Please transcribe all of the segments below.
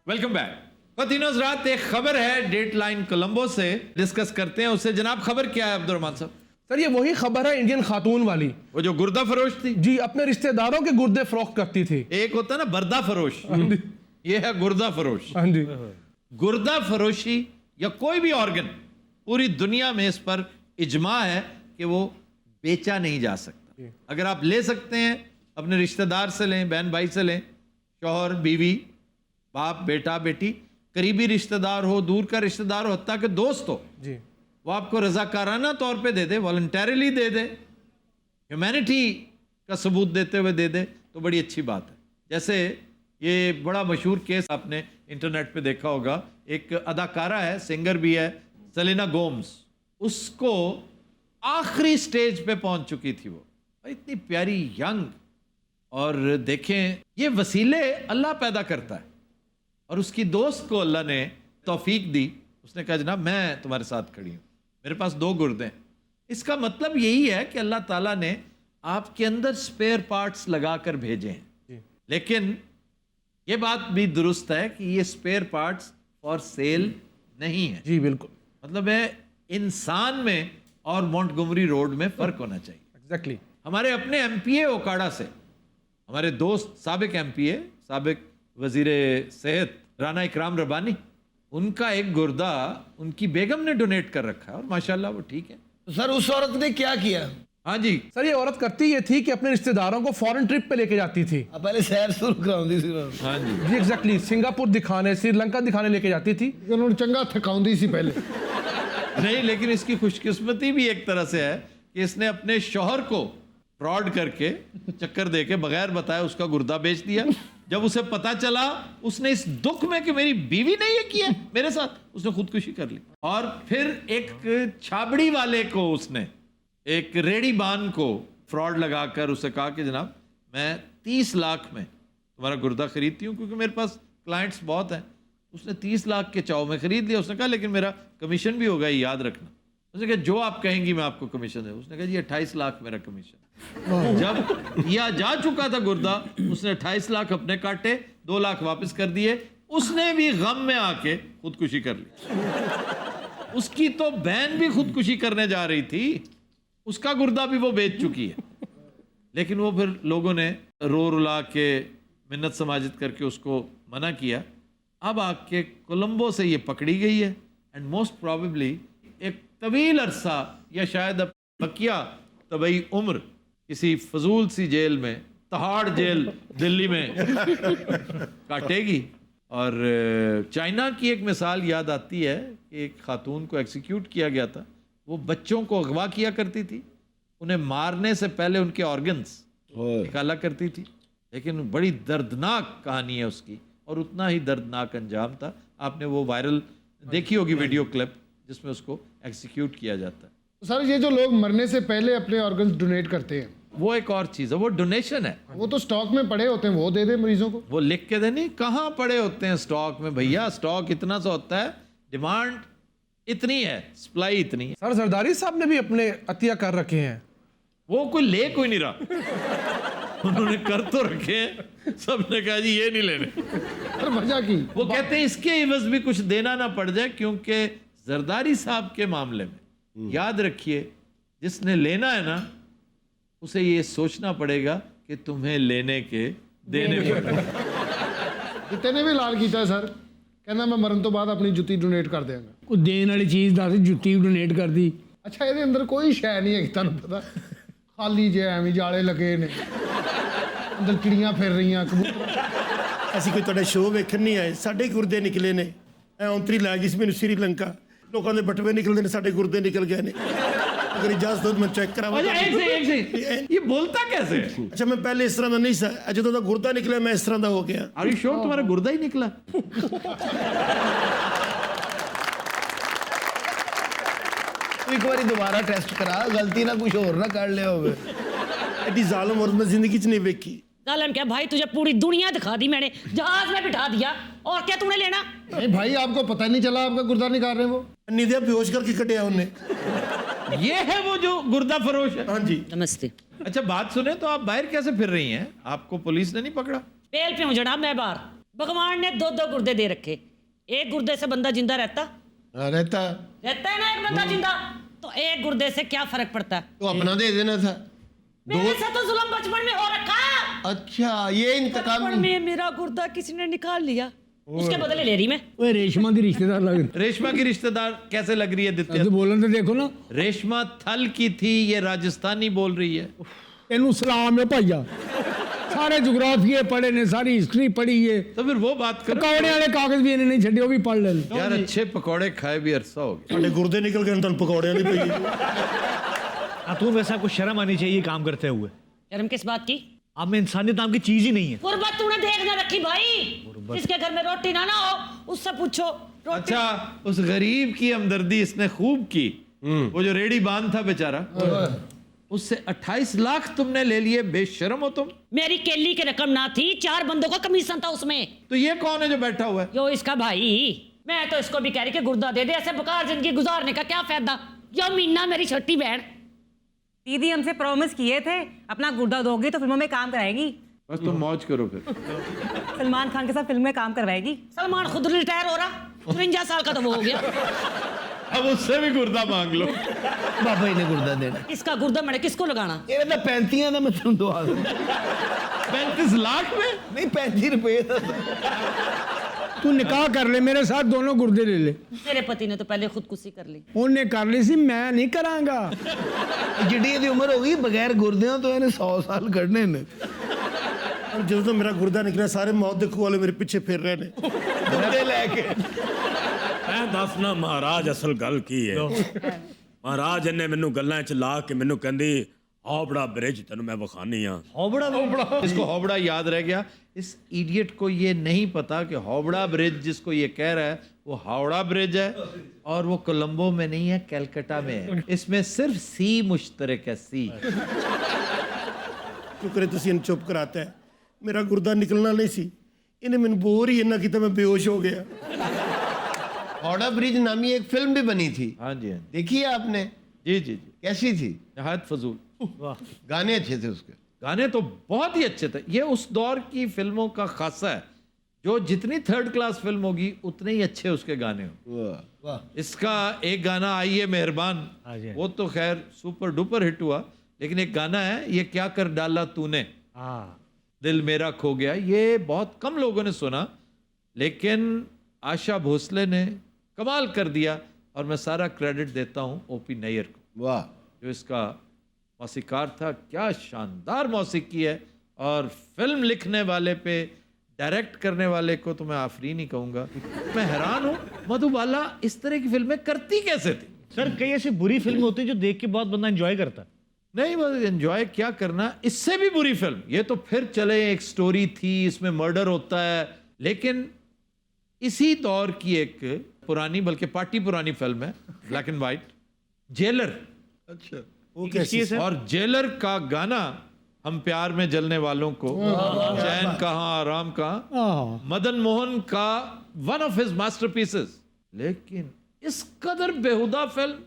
Welcome back. पतिनोज रात एक खबर है डेटलाइन कोलंबो से, डिस्कस करते हैं उससे। जनाब खबर क्या है अब्दुर्रहमान साहब? सर ये वही खबर है इंडियन खातून वाली, वो जो गुर्दा फरोश थी जी, अपने रिश्तेदारों के गुर्दे फरोख्त करती थी। एक होता है ना बर्दा फरोश, ये है गुर्दा फरोश। हाँ जी, गुर्दा फरोशी या कोई भी ऑर्गन पूरी दुनिया में इस पर इजमा है कि वो बेचा नहीं जा सकता। अगर आप ले सकते हैं अपने रिश्तेदार से लें, बहन भाई से लें, शौहर बीवी, बाप बेटा बेटी, करीबी रिश्तेदार हो, दूर का रिश्तेदार हो, हत्ता कि दोस्त हो, जी, वो आपको रजाकाराना तौर पे दे दे, वॉलंटरीली दे दे, ह्यूमैनिटी का सबूत देते हुए दे दे, तो बड़ी अच्छी बात है। जैसे ये बड़ा मशहूर केस आपने इंटरनेट पे देखा होगा, एक अदाकारा है, सिंगर भी है, सेलेना गोम्स, उसको आखिरी स्टेज पे पहुंच चुकी थी वो, इतनी प्यारी यंग। और देखें ये वसीले अल्लाह पैदा करता है, और उसकी दोस्त को अल्लाह ने तौफीक दी, उसने कहा जनाब मैं तुम्हारे साथ खड़ी हूँ, मेरे पास 2 गुर्दे हैं। इसका मतलब यही है कि अल्लाह ताला ने आपके अंदर स्पेयर पार्ट्स लगा कर भेजे हैं। लेकिन ये बात भी दुरुस्त है कि ये स्पेयर पार्ट्स फॉर सेल नहीं है। जी बिल्कुल, मतलब है इंसान में और मोंटगोमरी रोड में फर्क होना चाहिए। एग्जैक्टली। हमारे अपने एमपीए ओकाड़ा से हमारे दोस्त, साबिक एमपीए, साबिक वजीर सेहत राना इकराम रबानी, उनका एक गुर्दा उनकी बेगम ने डोनेट कर रखा है और माशाल्लाह वो ठीक है। सर उस औरत ने क्या किया? हाँ जी, सर ये औरत करती ये थी कि अपने रिश्तेदारों को फॉरेन ट्रिप पे लेके जाती थी। अब पहले सैर शुरू कराਉਂਦੀ ਸੀ ਉਹਨਾਂ हाँ जी, जी एग्जैक्टली, सिंगापुर दिखाने, श्रीलंका दिखाने लेके जाती थी। उन्होंने चंगा थकाउंदी सी पहले। नहीं, लेकिन इसकी खुशकिस्मती भी एक तरह से है कि इसने अपने शौहर को फ्रॉड करके, चक्कर देके, बगैर बताए उसका गुर्दा बेच दिया। जब उसे पता चला, उसने इस दुख में कि मेरी बीवी ने ये किया मेरे साथ, उसने खुदकुशी कर ली। और फिर एक छाबड़ी वाले को, उसने एक रेडी बान को फ्रॉड लगाकर उसे कहा कि जनाब मैं 30 लाख में तुम्हारा गुर्दा खरीदती हूँ क्योंकि मेरे पास क्लाइंट्स बहुत हैं। उसने 30 लाख के चाव में खरीद लिया। उसने कहा लेकिन मेरा कमीशन भी होगा, ये याद रखना। उसने कहा जो आप कहेंगी मैं आपको कमीशन दूँ। उसने कहा जी 28 लाख मेरा कमीशन। जब यह जा चुका था गुर्दा, उसने 28 लाख अपने काटे, 2 लाख वापस कर दिए। उसने भी गम में आके खुदकुशी कर ली। उसकी तो बहन भी खुदकुशी करने जा रही थी, उसका गुर्दा भी वो बेच चुकी है। लेकिन वो फिर लोगों ने रो रुला के मिन्नत समाजित करके उसको मना किया। अब आके कोलंबो से ये पकड़ी गई है एंड मोस्ट प्रोबेबली एक तवील अरसा या शायद अब बकिया तबई उम्र किसी फजूल सी जेल में, तहाड़ जेल दिल्ली में काटेगी। और चाइना की एक मिसाल याद आती है कि एक खातून को एग्जीक्यूट किया गया था। वो बच्चों को अगवा किया करती थी, उन्हें मारने से पहले उनके ऑर्गन्स निकाला करती थी। लेकिन बड़ी दर्दनाक कहानी है उसकी, और उतना ही दर्दनाक अंजाम था। आपने वो वायरल देखी होगी वीडियो क्लिप जिसमें उसको एग्जीक्यूट किया जाता है। सर ये जो लोग मरने से पहले अपने ऑर्गन्स डोनेट करते हैं, वो एक और चीज़ है, वो डोनेशन है। वो तो स्टॉक में पड़े होते हैं, वो दे दे मरीजों को। वो लिख के देनी, कहाँ पड़े होते हैं स्टॉक में भैया? स्टॉक इतना सा होता है, डिमांड इतनी है, सप्लाई इतनी है। सर जरदारी साहब ने भी अपने अतिया कर रखे हैं। वो कोई ले कोई नहीं रहा। उन्होंने कर तो रखे हैं, सबने कहा जी ये नहीं लेने। सर वजह की वो कहते हैं इसके इवज भी कुछ देना ना पड़ जाए, क्योंकि जरदारी साहब के मामले में याद रखिए, जिसने लेना है ना उसे ये सोचना पड़ेगा कि तुम्हें लेने के देने पड़ेंगे। जितने भी लाल किया है सर, कहना मैं मरण तो बाद अपनी जुत्ती डोनेट कर देंगा। ਕੋਈ ਦੇਣ ਵਾਲੀ ਚੀਜ਼ ਦੱਸ, ਜੁੱਤੀ ਡੋਨੇਟ ਕਰਦੀ। ਅੱਛਾ ਇਹਦੇ ਅੰਦਰ ਕੋਈ ਸ਼ੈ ਨਹੀਂ ਹੈ, ਤੁਹਾਨੂੰ ਪਤਾ, ਖਾਲੀ ਜੇ ਐਵੇਂ ਜਾਲੇ ਲੱਗੇ ਨੇ, ਅੰਦਰ ਚਿੜੀਆਂ ਫਿਰ ਰਹੀਆਂ, ਕਬੂਤਰ। ਅਸੀਂ ਕੋਈ ਤੁਹਾਡਾ ਸ਼ੋਅ ਵੇਖਣ ਨਹੀਂ ਆਏ, ਸਾਡੇ ਗੁਰਦੇ ਨਿਕਲੇ ਨੇ। ਐ ਔਂਤਰੀ ਲੱਗ ਗਈ ਸੀ ਮੈਨੂੰ ਸ੍ਰੀਲੰਕਾ, ਲੋਕਾਂ ਦੇ ਬਟਵੇ ਨਿਕਲਦੇ ਨੇ, ਸਾਡੇ ਗੁਰਦੇ ਨਿਕਲ ਗਏ ਨੇ। ਅਗਰ ਇਜਾਜ਼ਤ ਹੋ ਮੈਂ ਚੈੱਕ ਕਰਾਵਾਂ। अच्छा, एक से ये बोलता कैसे है? ਅੱਛਾ ਮੈਂ ਪਹਿਲੇ ਇਸ ਤਰ੍ਹਾਂ ਦਾ ਨਹੀਂ ਸੀ, ਜਦੋਂ ਦਾ ਗੁਰਦਾ ਨਿਕਲਿਆ ਮੈਂ ਇਸ ਤਰ੍ਹਾਂ ਦਾ ਹੋ ਗਿਆ। Are you sure तुम्हारा गुर्दा ही निकला? तू एक बार दोबारा टेस्ट करा, गलती ना कुछ और ना कर ले होवे। ਐਡੀ ਜ਼ਾਲਮ ਔਰਤ ਮੈਂ ਜ਼ਿੰਦਗੀ 'ਚ ਨਹੀਂ ਵੇਖੀ। जालम क्या भाई, तुझे पूरी दुनिया दिखा दी मैंने, जहाज में बिठा दिया, और क्या तूने लेना? नहीं भाई आपको पता नहीं चला आपका गुर्दा निकाल रहे हैं वो। ਨਿਦਿਆ ਬੇਹੋਸ਼ ਕਰਕੇ ਕੱਢਿਆ ਉਹਨੇ। ये है वो जो गुर्दा फरोश है। ਹਾਂਜੀ नमस्ते। अच्छा बात सुने तो आप बाहर कैसे फिर रही हैं? आपको पुलिस ने नहीं पकड़ा? बेल पे हूँ जनाब मैं बाहर। भगवान ने 2-2 गुर्दे दे रखे, एक गुर्दे से बंदा जिंदा रहता रहता है ना, एक बंदा जिंदा, तो एक गुर्दे से क्या फर्क पड़ता है? तो अपना दे देना था। मेरे से तो जुल्म बचपन में हो रखा। अच्छा, ये इंतकाम बचपन में मेरा गुर्दा किसी ने निकाल लिया, उसके बदले ले रही मैं। ओए रेशमा की रिश्तेदार लग रेशमा की रिश्तेदार कैसे लग रही है दित्य? तो बोलन तो देखो ना, रेशमा थल की थी, ये राजस्थानी बोल रही है। तेनू सलाम है भाईया, सारे जोग्राफिए पढ़े ने, सारी हिस्ट्री पढ़ी है, तो फिर वो बात करो पकौड़े वाले कागज भी इन्हें नहीं छड़े, वो भी पढ़ ले। यार, अच्छे पकौड़े खाए भी अरसा हो गया। ਸਾਡੇ ਗੁਰਦੇ ਨਿਕਲ ਗਏ ਤੁਹਾਨੂੰ ਪਕੌੜਿਆਂ ਨਹੀਂ ਪਈ। खातून वैसे आपको शर्म आनी चाहिए काम करते हुए, शर्म किस बात की? आप में इंसानियत नाम की चीज ही नहीं है। गुर्बत तूने देख ना रखी भाई, जिसके घर में रोटी ना हो उससे पूछो। रोटी अच्छा, उस गरीब की हमदर्दी इसने खूब की। वो जो रेडी बांध था बेचारा, उससे 28 लाख तुमने ले लिए, बेशर्म हो तुम। मेरी केली की रकम ना थी, 4 बंदों का कमीशन था उसमें। तो ये कौन है जो बैठा हुआ है? यो इसका भाई। मैं तो इसको भी कह रही कि गुर्दा दे दे, ऐसे बेकार जिंदगी गुजारने का क्या फायदा। यो मीना मेरी छोटी बहन, दीदी हमसे प्रॉमिस किए थे अपना गुर्दा दोगी तो फिल्मों में काम कराएगी, बस तुम मौज करो फिर। सलमान खान के साथ फिल्म में काम करवाएगी। सलमान खुद रिटायर हो रहा, 53 साल का तो वो हो गया। अब उससे भी गुर्दा मांग लो। बाबा इन्हें गुर्दा देना। इसका गुर्दा मैंने किसको लगाना? ये मतलब 35 का मैं तुम दुआ दूं। 35 लाख में? नहीं, 35 रुपए था। तू निकाह कर ले मेरे साथ, दोनों गुर्दे ले ले। मेरे पति ने तो पहले खुदकुशी कर ली। उन्हें कर ली सी, मैं नहीं करांगा। जिड्डी दी उम्र हो गई, बगैर गुर्दियों तो इन्हें 100 साल कढ़ने ने। और ਜਦੋਂ ਤੋਂ ਮੇਰਾ ਗੁਰਦਾ ਨਿਕਲਿਆ ਸਾਰੇ ਮੌਤ ਦੇ ਖੂਹ ਵਾਲੇ ਮੇਰੇ ਪਿੱਛੇ ਫਿਰ ਰਹੇ ਨੇ गुर्दे लेके। ਮੈਂ ਦੱਸਣਾ ਮਹਾਰਾਜ ਅਸਲ ਗੱਲ ਕੀ ਹੈ। ਮਹਾਰਾਜ ਨੇ ਮੈਨੂੰ ਗੱਲਾਂ 'ਚ ਲਾ ਕੇ ਮੈਨੂੰ ਕਹਿੰਦੀ ਹੌਬੜਾ ब्रिज ਤੈਨੂੰ मैं ਵਿਖਾਣੀ ਆ। इसको हौबड़ा याद रह गया। इस इडियट को ये नहीं पता कि हौबड़ा ब्रिज जिसको ये कह रहा है वो हावड़ा ब्रिज है, और वो कोलंबो में नहीं है, कलकत्ता में है। इसमें सिर्फ सी मुश्तरक है, सी। ਸ਼ੁਕਰ ਹੈ ਤੁਸੀਂ ਇਹਨੂੰ ਚੁੱਪ ਕਰਾਤਾ ਹੈ। ਮੇਰਾ ਗੁਰਦਾ ਨਿਕਲਣਾ ਨਹੀਂ ਸੀ, ਇਹਨੇ ਮੈਨੂੰ ਬੋਰ ਹੀ ਇੰਨਾ ਕੀਤਾ ਮੈਂ ਬੇਹੋਸ਼ ਹੋ ਗਿਆ। हावड़ा ब्रिज नामी एक फिल्म भी बनी थी, हाँ जी, हाँ देखी है आपने? जी जी जी। कैसी थी? नहायत फजूल। गाने अच्छे थे उसके। गाने तो बहुत ही अच्छे थे। ये उस दौर की फिल्मों का खासा है, जो जितनी 3rd क्लास फिल्म होगी उतने ही अच्छे उसके गाने होंगे। वाह। इसका एक गाना आइए मेहरबान, वो तो खैर सुपर डुपर हिट हुआ, लेकिन एक गाना है ये क्या कर डाला तूने, दिल मेरा खो गया। ये बहुत कम लोगों ने सुना, लेकिन आशा भोसले ने कमाल कर दिया, और मैं सारा क्रेडिट देता हूँ ओपी नैयर को, वाह। जो इसका मौसीकार था। क्या शानदार मौसीकी है। और फिल्म लिखने वाले पे, डायरेक्ट करने वाले को तो मैं आफरीन ही कहूँगा। मैं हैरान हूँ मधुबाला इस तरह की फिल्में करती कैसे थी। सर कई ऐसी बुरी फिल्म होती है जो देख के बहुत बंदा एंजॉय करता है। नहीं, बस एंजॉय क्या करना, इससे भी बुरी फिल्म ये तो फिर चले, एक स्टोरी थी, इसमें मर्डर होता है, लेकिन इसी दौर की एक पुरानी, बल्कि पार्टी पुरानी फिल्म है, ब्लैक एंड व्हाइट, जेलर। अच्छा, वो कैसी है? और जेलर का गाना, हम प्यार में जलने वालों को चैन कहाँ आराम कहाँ, मदन मोहन का वन ऑफ हिज मास्टरपीसेस। लेकिन इस कदर बेहुदा फिल्म,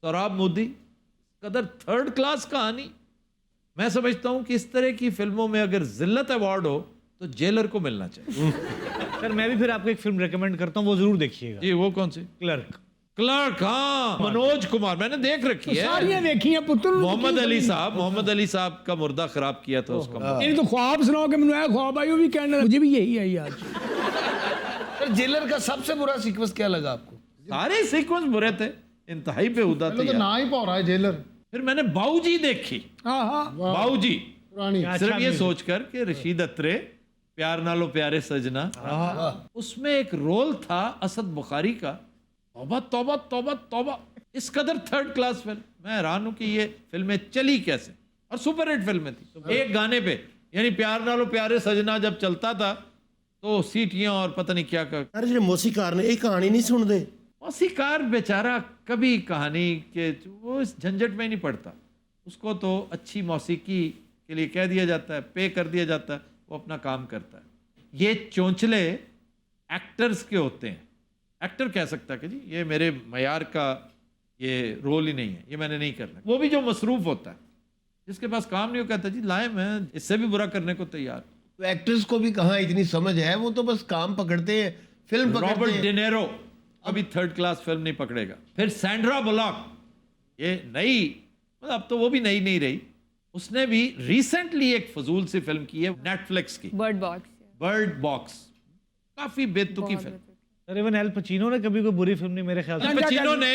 सोहराब मोदी, कदर 3rd क्लास कहानी। मैं समझता हूं कि इस तरह की फिल्मों में अगर जिल्लत अवार्ड हो तो जेलर को मिलना चाहिए। सर मैं भी फिर आपको एक फिल्म रेकमेंड करता हूँ, वो जरूर देखिएगा। जी, वो कौन सी? क्लर्क। क्लर्क, हाँ, मनोज कुमार, मैंने देख रखी है। सारियां देखी हैं पुत्र। मोहम्मद अली साहब का मुर्दा खराब किया था उसका। इन्हें तो ख्वाब सुनाओ कि मैंने ख्वाब आई, वो भी कहना मुझे भी यही आई आज। पर जेलर का सबसे बुरा सीक्वेंस क्या लगा आपको? सारे सीक्वेंस बुरे थे, इंतहाई बेहुदा थे तो यार। ना ही पा रहा है जेलर। फिर मैंने बाऊजी देखी। हाँ हाँ, बाऊजी, पुरानी। सिर्फ ये सोचकर कि रशीद अत्रे, प्यार नालो प्यारे सजना, उसमें एक रोल था असद बुखारी का। तौबा तौबा तौबा तौबा, इस कदर 3rd क्लास फिल्म। मैं हैरान हूं कि ये फिल्में चली कैसे, और सुपर हिट फिल्में थी। एक गाने पे, यानी प्यार नालो प्यारे सजना जब चलता था तो सीटियां और पता नहीं क्या कर। अरे ਜਿਹੜੇ ਮੌਸੀਕਾਰ ਨੇ ਇਹ ਕਹਾਣੀ ਨਹੀਂ ਸੁਣਦੇ। मौसीकार बेचारा कभी कहानी के वो इस झंझट में नहीं पड़ता। उसको तो अच्छी मौसीकी के लिए कह दिया जाता है, पे कर दिया जाता है, वो अपना काम करता है। ये चोंचले एक्टर्स के होते हैं। एक्टर कह सकता है कि जी ये मेरे मयार का ये रोल ही नहीं है, ये मैंने नहीं करना। वो भी जो मसरूफ होता है, जिसके पास काम नहीं हो, कहता है जी लाए मैं इससे भी बुरा करने को तैयार। तो एक्टर्स को भी कहाँ इतनी समझ है, वो तो बस काम पकड़ते हैं, फिल्म पकड़ते रॉबर्ट हैं। डिनेरो अभी थर्ड क्लास फिल्म नहीं पकड़ेगा। फिर सैंड्रा बुलॉक, ये नई, मतलब अब तो वो भी नई नहीं रही, उसने भी रिसेंटली एक फजूल सी फिल्म की है नेटफ्लिक्स की, बर्ड बॉक्स, काफी बेतुकी फिल्म। सर इवन एल पचीनो ने कभी कोई बुरी फिल्म नहीं मेरे ख्याल से। अल पचिनो ने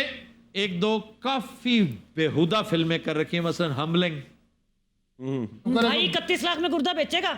एक दो काफी बेहुदा फिल्में कर रखी है, मसलन हमलिंग। भाई 31 लाख में गुर्दा बेचेगा।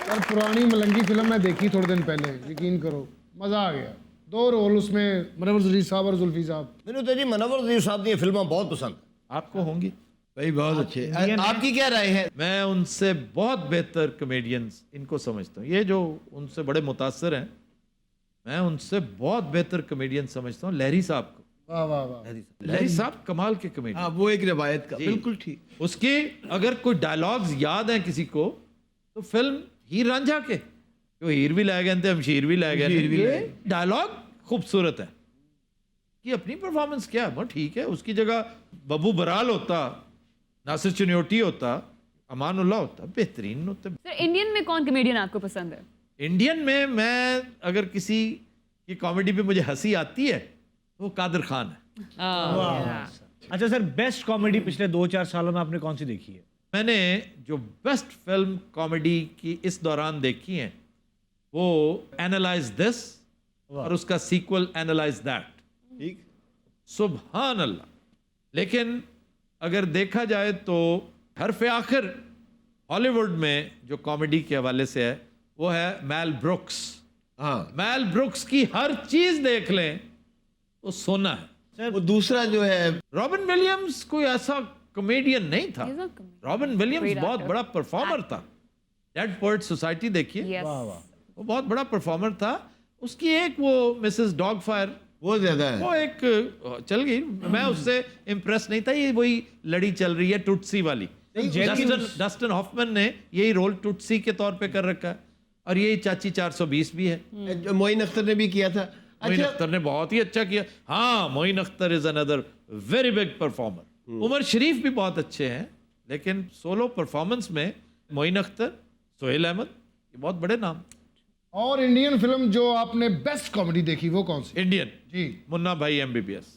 और पुरानी मलंगी फिल्म मैं देखी थोड़े दिन पहले, यकीन करो मजा आ गया। 2 रोल उसमें मनवर अजीज साहब और जुल्फी साहब। मैंने तो जी मनवर अजीज साहब की फिल्में बहुत पसंद। आपको होंगी भाई बहुत अच्छे। आपकी क्या राय है? मैं उनसे बहुत बेहतर कॉमेडियंस इनको समझता हूँ, ये जो उनसे बड़े मुतासर हैं, मैं उनसे बहुत बेहतर कॉमेडियन समझता हूँ लहरी साहब को। वाह वाह वाह। लहरी साहब कमाल के कॉमेडियन। हाँ, वो एक रिवायत का, बिल्कुल ठीक। उसके अगर कोई डायलॉग्स याद हैं किसी को तो फिल्म हीर रांझा के, जो हीर भी ला गए थे हम शीर भी ला गए, डायलॉग खूबसूरत है कि अपनी परफॉर्मेंस क्या है, वो ठीक है। उसकी जगह बब्बू बराल होता, नासिर चुनियोटी होता, अमानुल्लाह होता, बेहतरीन होते। सर इंडियन में कौन कॉमेडियन आपको पसंद है? इंडियन में मैं अगर किसी की कॉमेडी पे मुझे हंसी आती है तो वो कादर खान है। अच्छा सर, बेस्ट कॉमेडी पिछले 2-4 सालों में आपने कौन सी देखी है? मैंने जो बेस्ट फिल्म कॉमेडी की इस दौरान देखी है वो एनालाइज दिस और उसका सीक्वल एनालाइज दैट। ठीक, सुभान अल्लाह। लेकिन अगर देखा जाए तो हरफ आखिर हॉलीवुड में जो कॉमेडी के हवाले से है वो है मेल ब्रुक्स। हाँ, मेल ब्रुक्स की हर चीज देख लें वो सोना है। वो दूसरा जो है रॉबिन विलियम्स कोई ऐसा कॉमेडियन नहीं था। He's not comedian. Robin Williams Great बहुत actor. बड़ा परफॉर्मर था। डेड पोएट सोसाइटी देखिए, Yes. वो बहुत बड़ा परफॉर्मर था। उसकी एक वो मिसेस डॉगफायर, वो ज्यादा है। वो एक चल गई, मैं उससे इम्प्रेस नहीं था। ये वही लड़ी चल रही है टुटसी वाली। डस्टिन हॉफमैन ने यही रोल टुटसी के तौर पे कर रखा है और यही चाची 420 भी है। जो मोइन अख्तर ने भी किया था। मोइन अच्छा, अख्तर ने बहुत ही अच्छा किया। हाँ, Moin Akhtar is another very big performer. Umar Sharif भी बहुत अच्छे हैं, लेकिन सोलो परफॉर्मेंस में मोइन अख्तर, सोहेल अहमद, ये बहुत बड़े नाम। और इंडियन फिल्म जो आपने बेस्ट कॉमेडी देखी वो कौन सी? इंडियन जी मुन्ना भाई MBBS।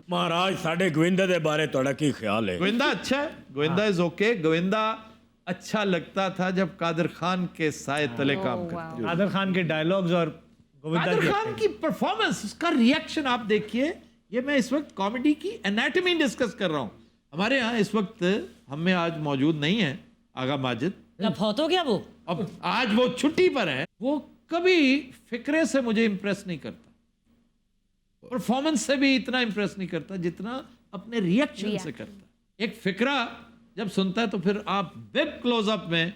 महाराज साढ़े गोविंदा दे बारे थोड़ा की ख्याल है? गोविंदा अच्छा है, गोविंदा इज ओके। गोविंदा अच्छा लगता था जब कादर खान के साए तले काम करते। कादर खान के डायलॉग्स और गोविंदा कादर की खान की परफॉर्मेंस, उसका रिएक्शन आप देखिए। ये मैं इस वक्त कॉमेडी की एनाटमी डिस्कस कर रहा हूँ। हमारे यहाँ इस वक्त हम में आज मौजूद नहीं है आगा माजिद, क्या फौत हो गया वो? अब आज वो छुट्टी पर है। वो कभी फिक्रे से मुझे इंप्रेस नहीं करता, परफॉर्मेंस से भी इतना इंप्रेस नहीं करता जितना अपने रिएक्शन से करता। एक फिक्रा जब सुनता है तो फिर आप बिग क्लोजअप में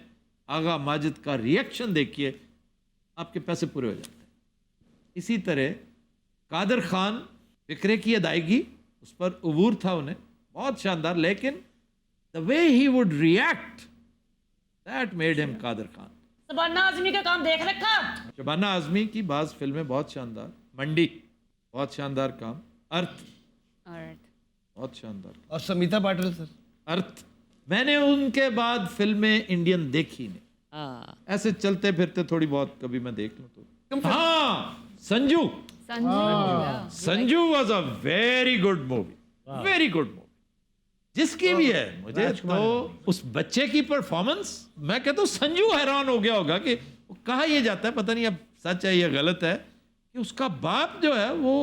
आगा माजिद का रिएक्शन देखिए, आपके पैसे पूरे हो जाते हैं। इसी तरह कादर खान, फिक्रे की अदायगी, उस पर उबूर था उन्हें, बहुत शानदार। लेकिन the way he would react, that made him Kader Khan. Shabana Azmi का काम देख रखा? शबाना आजमी की बाज फिल्में बहुत शानदार, मंडी बहुत शानदार काम, अर्थ बहुत शानदार, और समीता पाटिल सर। अर्थ मैंने उनके बाद फिल्में इंडियन देखी नहीं, ऐसे चलते फिरते थोड़ी बहुत कभी मैं देख लूं तो। हाँ, Sanju was a very good movie, very good movie. जिसकी भी है, मुझे तो उस बच्चे की परफॉर्मेंस, मैं कहता हूँ संजू हैरान हो गया होगा कि वो कहा ये जाता है, पता नहीं अब सच है या गलत है, कि उसका बाप जो है वो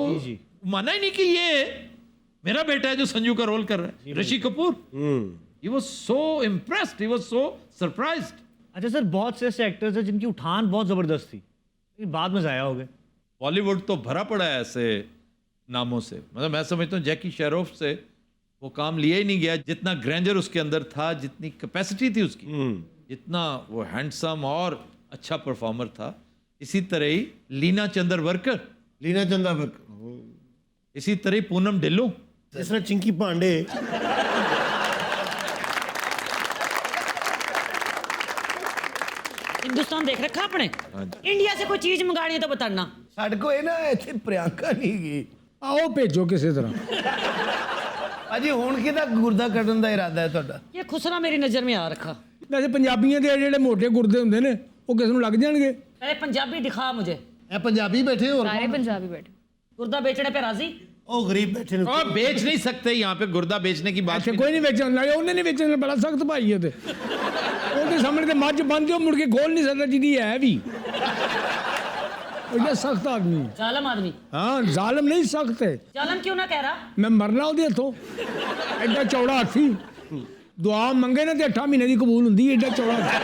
माना ही नहीं कि ये मेरा बेटा है जो संजू का रोल कर रहा है। Rishi Kapoor, he was so impressed, he was so surprised। अच्छा सर, बहुत से ऐसे एक्टर्स हैं जिनकी उठान बहुत जबरदस्त थी लेकिन बाद में जाया हो गए। बॉलीवुड तो भरा पड़ा है ऐसे नामों से। मतलब मैं समझता हूँ जैकी शेरोफ से वो काम लिया ही नहीं गया, जितना ग्रैंडर उसके अंदर था, जितनी कैपेसिटी थी उसकी, जितना वो हैंडसम और अच्छा परफॉर्मर था। इसी तरह ही लीना चंद्रवर्कर, इसी तरह ही पूनम ढिल्लों, जिस तरह चिंकी पांडे। हिंदुस्तान देख रखा आपने? इंडिया से कोई चीज मंगानी है तो बताना। साढ़े को है ना, ऐसे प्रियंका नहीं गई। आओ भेजो किसी तरह। ਭਾਜੀ ਹੁਣ ਕਿਹਦਾ ਗੁਰਦਾ ਕੱਢਣ ਦਾ ਇਰਾਦਾ ਹੈ ਤੁਹਾਡਾ? ये खुसरा मेरी नजर में आ रखा। ਵੈਸੇ ਪੰਜਾਬੀਆਂ ਦੇ ਜਿਹੜੇ ਮੋਟੇ ਗੁਰਦੇ ਹੁੰਦੇ ਨੇ ਉਹ ਕਿਸ ਨੂੰ ਲੱਗ ਜਾਣਗੇ? अरे पंजाबी दिखा मुझे। ਇਹ ਪੰਜਾਬੀ ਬੈਠੇ ਹੋਰ सारे पंजाबी बैठे। गुर्दा बेचने पे राजी? ਉਹ ਗਰੀਬ ਬੈਠੇ ਨੇ और बेच नहीं सकते यहाँ पे गुर्दा बेचने की बात ਇੱਥੇ ਕੋਈ ਨਹੀਂ ਵੇਚਣ ਲੱਗੇ, ਉਹਨੇ ਨਹੀਂ ਵੇਚਣ, ਬੜਾ ਸਖਤ ਭਾਈ ਹੈ ਤੇ ਉਹਦੇ ਸਾਹਮਣੇ ਤੇ ਮੱਝ ਬੰਨ੍ਹ ਦਿਓ ਮੁੜ ਕੇ ਖੋਲ ਨਹੀਂ ਸਕਦਾ ਜਿਹਦੀ ਹੈ ਵੀ। ਉਹ ਸਖਤ ਆਦਮੀ ਹੈ। जालम आदमी। ਹਾਂ ਜ਼ਾਲਮ ਨਹੀਂ, ਸਖਤ ਹੈ। जालम क्यों ना कह रहा? ਮੈਂ ਮਰਨਾ ਉਹਦੇ ਹੱਥੋਂ। ਐਡਾ ਚੌੜਾ ਹਾਥੀ, ਦੁਆ ਮੰਗੇ ਨਾ ਤੇ 8 ਮਹੀਨੇ ਦੀ ਕਬੂਲ ਹੁੰਦੀ, ਐਡਾ ਚੌੜਾ ਹਾਥੀ।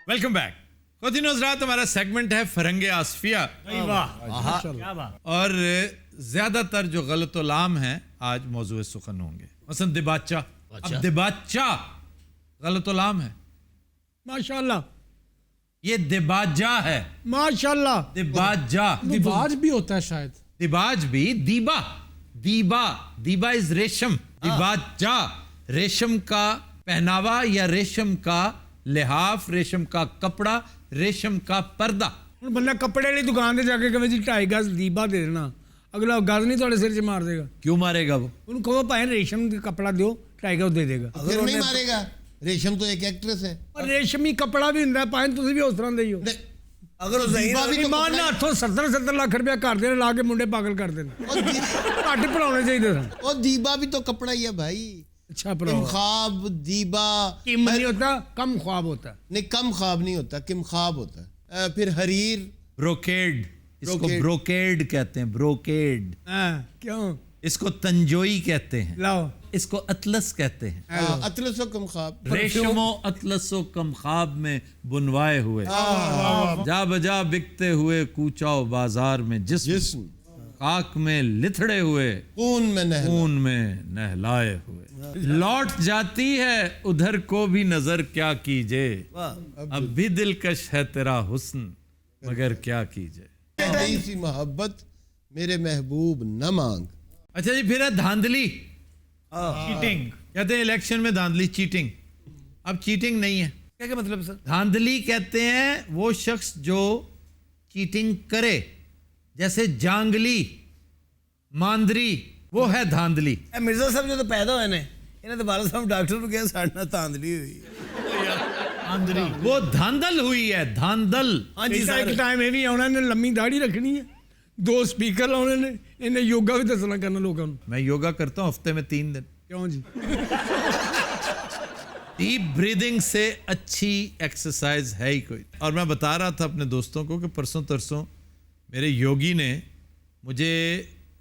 Welcome back. खुद रात हमारा सेगमेंट है फरंगे आसफिया, और ज्यादातर जो गलत लाम हैं आज मौजूद सुखन होंगे। मसलन दिबाचा। अब दिबाचा गलत लाम है, माशाल्लाह। ये दिबाजा है, माशाल्लाह। दिबाजा। दिबाज भी होता है शायद। दिबाज भी, दीबा, दीबा, दीबा इज रेशम। दिबाजा रेशम का पहनावा या रेशम का लिहाफ, रेशम का कपड़ा, रेशम का पर्दा। ਹੁਣ ਬੰਦਾ ਕੱਪੜੇ ਵਾਲੀ ਦੁਕਾਨ ਤੇ ਜਾ ਕੇ ਕਹੇ ਜੀ 2.5 ਗਜ਼ ਦੀਬਾ ਦੇ ਦੇਣਾ, ਅਗਲਾ ਗਜ਼ ਨਹੀਂ ਤੁਹਾਡੇ ਸਿਰ 'ਚ ਮਾਰ ਦੇਗਾ। क्यों मारेगा वो? ਉਹਨੂੰ ਕਹੋ ਭਾਈ ਰੇਸ਼ਮ ਦਾ ਕੱਪੜਾ ਦਿਓ, 2.5 ਗਜ਼ ਦੇ ਦੇਗਾ। ਫਿਰ ਨਹੀਂ ਮਾਰੇਗਾ। रेशम तो एक एक्ट्रेस है। ਪਰ ਰੇਸ਼ਮੀ ਕੱਪੜਾ ਵੀ ਹੁੰਦਾ, ਭਾਵੇਂ ਤੁਸੀਂ ਵੀ ਉਸ ਤਰ੍ਹਾਂ ਦੇ ਹੀ ਹੋ। अगर वो ज़हीरा भी तो ਇਮਾਨ ਨਾਲ ਹੱਥੋਂ 70 ਲੱਖ ਰੁਪਇਆ ਘਰ ਦੇ ਲਾ ਕੇ ਮੁੰਡੇ ਪਾਗਲ ਕਰਦੇ ਨੇ। ਘੱਟ ਪੜਾਉਣੇ ਚਾਹੀਦੇ ਸਨ। और दीबा भी तो कपड़ा ही है भाई। अच्छा पढ़ाओ। ख्वाब, दीबा। किम नहीं होता, कम ख्वाब होता है। नहीं, कम ख्वाब नहीं होता, किम ख्वाब होता है। फिर हरीर, ब्रोकेड, इसको ब्रोकेड। ब्रोकेड कहते हैं, ब्रोकेड। हाँ, क्यों? इसको तंजोई कहते हैं, लाओ। इसको अतलस कहते हैं। अतलस कम ख्वाब। रेशमो अतलसो कम ख्वाब में बुनवाए हुए, जा बजा बिकते हुए कूचाओ बाजार में जिस्म, खाक में लिथड़े हुए, खून में नहलाए हुए। लौट जाती है उधर को भी नजर क्या कीजिए, अब भी दिलकश है तेरा हुस्न मगर क्या कीजिए। सी मोहब्बत मेरे महबूब न मांग। अच्छा जी, फिर है धांधली। चीटिंग कहते हैं इलेक्शन में धांधली, चीटिंग। अब चीटिंग नहीं है। क्या क्या मतलब सर? धांधली कहते हैं वो शख्स जो चीटिंग करे, जैसे जांगली, मांदरी, वो है धांधली। ਇਹ ਮਿਰਜ਼ਾ ਸਾਹਿਬ ਜਦੋਂ ਪੈਦਾ ਹੋਏ ਨੇ ਇਹਨਾਂ ਦੇ ਬਾਲਾ ਸਾਹਿਬ ਡਾਕਟਰ ਨੂੰ ਕਿਹਾ ਸਾਡੇ ਨਾਲ ਧਾਂਦਲੀ ਹੋਈ। वो धांधल हुई है, धांधल। ਹਾਂਜੀ ਇੱਕ ਸਰ। ਟਾਈਮ ਇਹ ਵੀ ਆਉਣਾ, ਇਹਨੇ ਲੰਮੀ ਦਾੜੀ ਰੱਖਣੀ ਹੈ, 2 ਸਪੀਕਰ ਲਾਉਣੇ ਨੇ, ਇਹਨੇ ਯੋਗਾ ਵੀ ਦੱਸਣਾ ਕਰਨਾ ਲੋਕਾਂ ਨੂੰ। मैं योगा करता हूँ हफ्ते में 3 दिन। ਕਿਉਂ ਜੀ? डीप ब्रीदिंग से अच्छी एक्सरसाइज है ही कोई। और मैं बता रहा था अपने दोस्तों को कि परसों तरसों मेरे योगी ने मुझे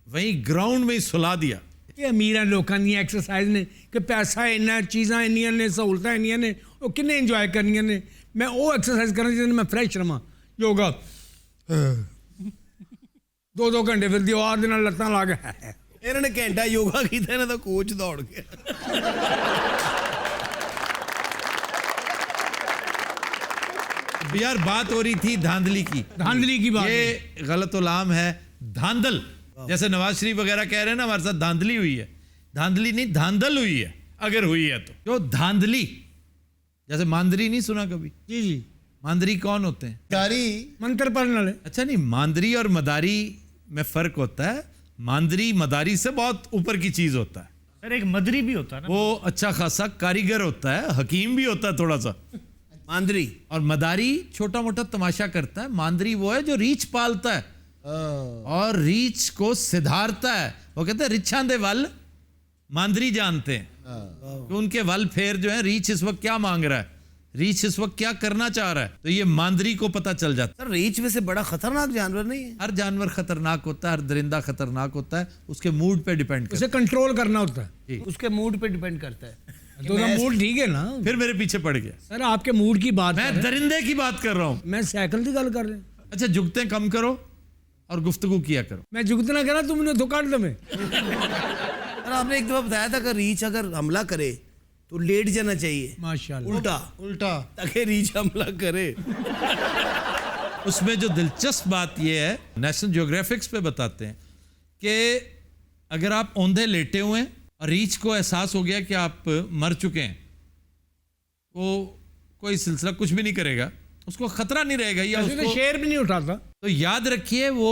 वहीं ग्राउंड में ही सुला दिया। ਇਹ ਅਮੀਰਾਂ ਲੋਕਾਂ ਦੀਆਂ ਐਕਸਰਸਾਈਜ਼ ਨੇ ਕਿ ਪੈਸਾ ਇੰਨਾ, ਚੀਜ਼ਾਂ ਇੰਨੀਆਂ ਨੇ, ਸਹੂਲਤਾਂ ਇੰਨੀਆਂ ਨੇ, ਉਹ ਕਿੰਨੇ ਇੰਜੋਏ ਕਰਨੀਆਂ ਨੇ। ਮੈਂ ਉਹ ਐਕਸਰਸਾਈਜ਼ ਕਰਨਾ ਜਿਹਦੇ ਨਾਲ ਮੈਂ ਫਰੈਸ਼ ਰਵਾਂ। ਯੋਗਾ 2 ਘੰਟੇ ਫਿਰ ਦੀਵਾਰ ਦੇ ਨਾਲ ਲੱਤਾਂ ਲਾ ਕੇ ਇਹਨਾਂ ਨੇ ਘੰਟਾ ਯੋਗਾ ਕੀਤਾ, ਇਹਨਾਂ ਦਾ ਕੋਚ ਦੌੜ ਗਿਆ। यार बात हो रही थी धांधली की। धांधली की बात ये गलत उलाम है, धांधल। जैसे नवाज शरीफ वगैरह कह रहे हैं ना हमारे साथ धांधली हुई है, धांधली नहीं, धांधल हुई है। अगर हुई है तो जो धांधली, जैसे मांदरी नहीं सुना कभी? जी जी। मांदरी कौन होते हैं? कारी मंत्र पढ़ने वाले। अच्छा नहीं, मांदरी और मदारी में फर्क होता है। मांदरी मदारी से बहुत ऊपर की चीज होता है। सर एक मदरी भी होता है ना, वो अच्छा खासा कारीगर होता है, हकीम भी होता है थोड़ा सा। मांदरी और मदारी छोटा मोटा तमाशा करता है। मांदरी वो है जो रीछ पालता है और रीछ को सिधारता है। वो कहते हैं रिछां दे वल मांदरी जानते हैं कि उनके वल फेर जो है, रीछ इस वक्त क्या मांग रहा है, रीछ इस वक्त क्या करना चाह रहा है, तो ये मांदरी को पता चल जाता है। सर रीछ वैसे बड़ा खतरनाक जानवर नहीं है? हर जानवर खतरनाक होता है, हर दरिंदा खतरनाक होता है, उसके मूड पे डिपेंड करता उसे कंट्रोल करना होता है। है। उसके मूड पे डिपेंड करता है। तो मूड ठीक है ना? फिर मेरे पीछे पड़ गया। सर आपके मूड की बात मैं दरिंदे की बात कर रहा हूँ। मैं साइकिल की गल कर रहे हैं। अच्छा, जुगते कम करो और गुफ्तगू किया करो। मैं जुगतना कह रहा, तुमने तो काट दो। मैं सर आपने एक दफा बताया था कि रीछ अगर हमला करे तो लेट जाना चाहिए, माशाल्लाह। उल्टा उल्टा ताकि रीछ हमला करे। उसमें जो दिलचस्प बात यह है, नेशनल ज्योग्राफिक्स पे बताते हैं कि अगर आप औंधे लेटे हुए हैं और रीछ को एहसास हो गया कि आप मर चुके हैं, वो कोई सिलसिला कुछ भी नहीं करेगा, उसको खतरा नहीं रहेगा। या ऐसे तो उसको शेर भी नहीं उठाता। तो याद रखिए वो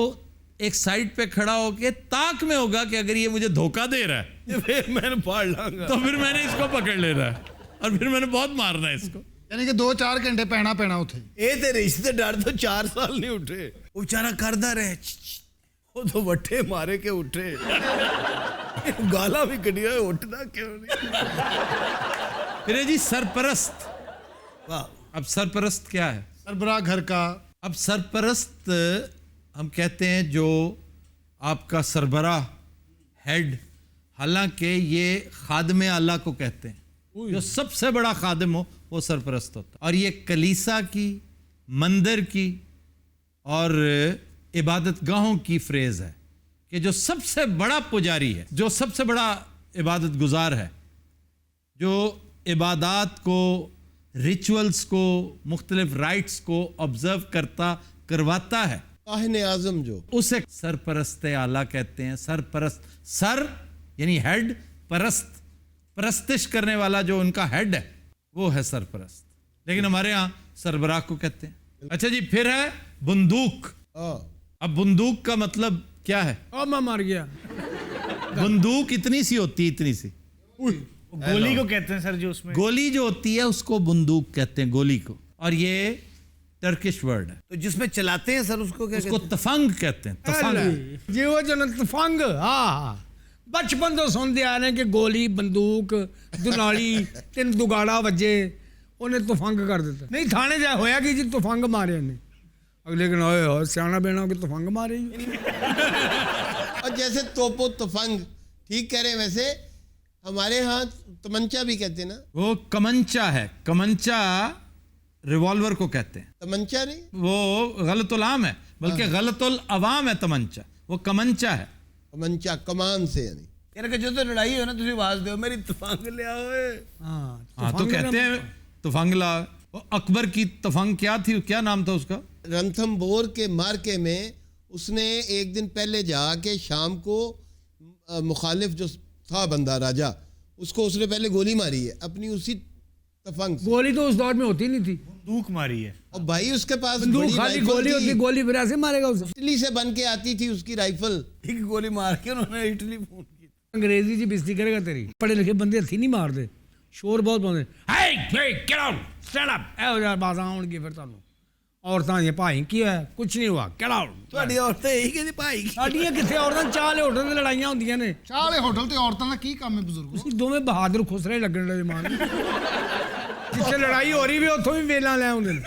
एक साइड पे खड़ा होके ताक में होगा कि अगर ये मुझे धोखा दे रहा है फिर मैंने फाड़ लांगा। तो फिर मैंने इसको पकड़ लेना है और फिर मैंने बहुत मारना है इसको। यानी कि 2-4 घंटे पैना पैना उठे। ये ते रिश्ते डर तो 4 साल नहीं उठे, वो बेचारा करदा रहे, वो तो वट्ठे मारे के उठे, गाला भी कढ़िया, उठना क्यों नहीं। फिर है जी सरपरस्त। वाह, अब सरपरस्त क्या है? सरबराह घर का। अब सरपरस्त हम कहते हैं जो आपका सरबराह, हेड, हालांकि ये खादमे आला को कहते हैं, जो सबसे बड़ा खादिम हो वो सरपरस्त होता है। और ये कलीसा की, मंदिर की और इबादत गाहों की फ्रेज है कि जो सबसे बड़ा पुजारी है, जो सबसे बड़ा इबादत गुजार है, जो इबादात को, रिचुअल्स को, मुख्तलिफ राइट्स को ऑब्जर्व करवाता है, काहिन आजम जो, उसे सरपरस्त आला कहते हैं। सरपरस्त, सर यानी हेड, परस्त परस्तिश करने वाला जो उनका हेड है वो है सरपरस्त। लेकिन हमारे यहाँ सरबराह को कहते हैं। अच्छा जी, फिर है बंदूक। अब बंदूक का मतलब क्या है? और मैं मर गया। बंदूक इतनी सी होती है, इतनी सी। गोली को कहते हैं सर जो उसमें गोली जो होती है उसको बंदूक कहते हैं, गोली को। और ये टर्किश वर्ड है। तो जिसमें चलाते हैं सर उसको क्या उसको कहते हैं? तफंग कहते हैं। तफंग। जी वो जन तफंग। हाँ, बचपन तो सुनते आ रहे हैं कि गोली, बंदूक, दुनाली, 3 दुगाड़ा वजे, उन्हें तफंग कर देता। नहीं थाने जा होया कि जी तफंग मारे ने, लेकिन ओए सियाना बेना के तफंग मारे। और जैसे तोपो तफंग, ठीक कह रहे हैं। वैसे हमारे यहाँ तमंचा भी कहते हैं ना। वो कमंचा है। कमंचा रिवॉल्वर को कहते हैं। तमंचा नहीं, वो गलतुल आम है, बल्कि गलतुल अवाम है तमंचा। वो कमंचा है। तमंचा कमान से, यानी यार कि जो तो लड़ाई हो ना, तुझे आवाज दो मेरी तफंग ले आओ। हाँ, तो कहते हैं तफंग ला। वो अकबर की तफंग क्या थी, क्या नाम था उसका? रणथंभोर के मार्के में उसने एक दिन पहले जाके शाम को मुखालिफ जो था बंदा, राजा, उसको उसने पहले गोली मारी है अपनी उसी तफंग से। गोली तो उस दौर में होती नहीं थी, बंदूक मारी है। और भाई उसके पास बंदूक बड़ी खाली राइफल गोली थी। होती, गोली फिर ऐसे मारेगा उसे। इटली से बन के आती थी उसकी राइफल, एक गोली मार के उन्होंने इटली फोन की। अंग्रेजी जी बेइज्जती करेगा तेरी। पढ़े लिखे बंदे हथी नहीं मारते, शोर बहुत पाਉਂਦੇ। hey get out, stand up, ਇਹੋ ਜਿਹਾ ਬਾਜ਼ਾਂ ਆਉਣਗੇ ਫਿਰ ਤੁਹਾਨੂੰ। ਔਰਤਾਂ ਇਹ ਭਾਈ ਕੀ ਹੈ, ਕੁਝ ਨਹੀਂ ਹੁਆ, get out। ਤੁਹਾਡੀ ਔਰਤਾਂ ਇਹੀ ਕਹਿੰਦੀ ਭਾਈ। ਸਾਡੀਆਂ ਕਿੱਥੇ ਔਰਤਾਂ, ਚਾਲੇ ਹੋਟਲ ਤੇ ਲੜਾਈਆਂ ਹੁੰਦੀਆਂ ਨੇ। ਚਾਹ ਵਾਲੇ ਹੋਟਲ ਤੇ ਔਰਤਾਂ ਦਾ ਕੀ ਕੰਮ ਹੈ ਬਜ਼ੁਰਗੋ? ਤੁਸੀਂ ਦੋਵੇਂ ਬਹਾਦਰ ਖੁਸਰੇ ਲੱਗਣ ਦੇ ਮਾਨ। ਜਿੱਥੇ ਲੜਾਈ ਹੋ ਰਹੀ ਵੀ ਉੱਥੋਂ ਵੀ ਵੇਲਾਂ ਲੈ ਆਉਂਦੇ ਨੇ।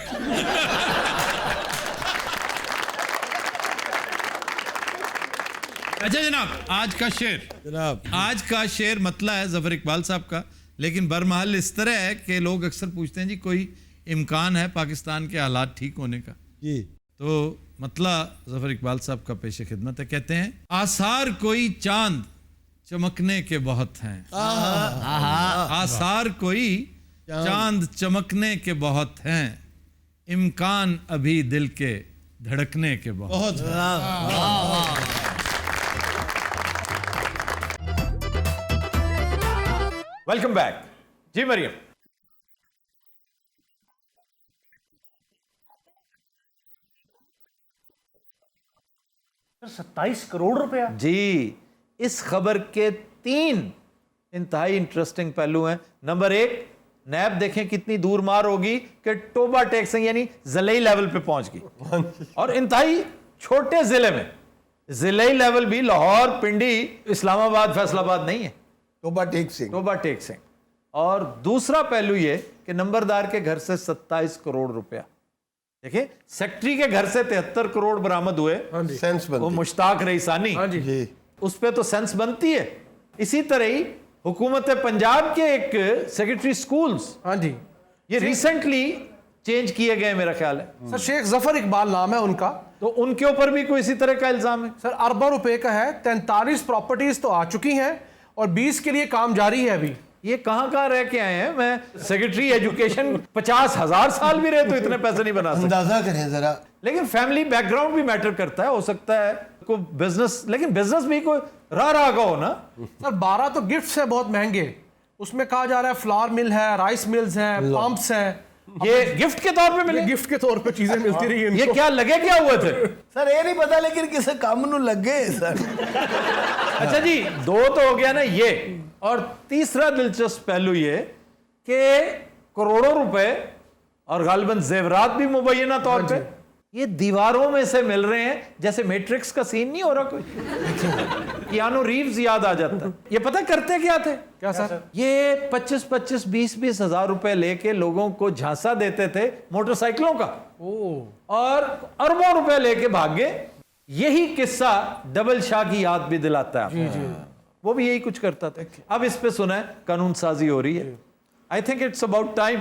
अच्छा जनाब, आज का शेर। जनाब, आज का शेर मतला है जफर इकबाल साहब का, लेकिन बरमहल इस तरह है कि लोग अक्सर पूछते हैं जी कोई इम्कान है पाकिस्तान के हालात ठीक होने का जी। तो मतला जफर इकबाल साहब का पेश खिदमत है। कहते हैं, आसार कोई चांद चमकने के बहुत हैं। आसार कोई चांद चमकने के बहुत हैं, इम्कान अभी दिल के धड़कने के बहुत। वेलकम बैक जी मरियम। सर 27 करोड़ रुपया जी। इस खबर के 3 इंतहाई इंटरेस्टिंग पहलू हैं। नंबर 1, नैब देखें कितनी दूर मार होगी कि टोबा टैक्सिंग यानी ज़िले लेवल पे पहुंच गई, और इंतहाई छोटे जिले में। ज़िले लेवल भी लाहौर, पिंडी, इस्लामाबाद, फैसलाबाद नहीं है, टोबा टैक्सिंग। Toba taxing. और दूसरा पहलू ये कि नंबरदार के घर से 27 करोड़ रुपया। देखिए, सेक्रेटरी के घर से 73 करोड़ बरामद हुए। सेंस वो बनती। मुश्ताक रईसानी, जी। उस पे तो सेंस बनती है। इसी तरह ही हुकूमत पंजाब के एक सेक्रेटरी स्कूल्स, हाँ जी, ये रिसेंटली चेंज किए गए मेरा ख्याल है। सर शेख जफर इकबाल नाम है उनका। तो उनके ऊपर भी कोई इसी तरह का इल्जाम है। सर अरबों रुपए का है, 43 प्रॉपर्टीज तो आ चुकी हैं और 20 के लिए काम जारी है अभी। ये कहाँ रह के आए हैं? मैं सेक्रेटरी एजुकेशन 50,000 साल भी रहे तो इतने पैसे नहीं बना सकते। अंदाजा करें जरा। लेकिन फैमिली बैकग्राउंड भी मैटर करता है। हो सकता है को बिजनेस, लेकिन बिजनेस भी कोई रहा का हो ना। सर 12 तो गिफ्ट्स है बहुत महंगे, उसमें कहा जा रहा है फ्लावर मिल है, राइस मिल्स हैं, पंप्स हैं, ये गिफ्ट के तौर पे मिले? गिफ्ट के तौर पे चीजें मिलती रही ये इनको। क्या लगे क्या हुए थे? सर ये नहीं पता लेकिन किसी काम नू लगे सर। अच्छा जी, 2 तो हो गया ना ये, और तीसरा दिलचस्प पहलू ये कि करोड़ों रुपए और गालिबन जेवरात भी मुबैना तौर पे ये दीवारों में से मिल रहे हैं, जैसे मैट्रिक्स का सीन नहीं हो रहा कोई। कियानो रीव्स याद आ जाता है। ये पता करते क्या थे? क्या सर? ये 25-25, 20-20 हजार रुपए लेके लोगों को झांसा देते थे मोटरसाइकिलों का, और अरबों रुपए लेके भाग गए। यही किस्सा डबल शाह की याद भी दिलाता है। वो भी यही कुछ करता था। अब इस पे सुना है कानून साजी हो रही है। I think it's about time.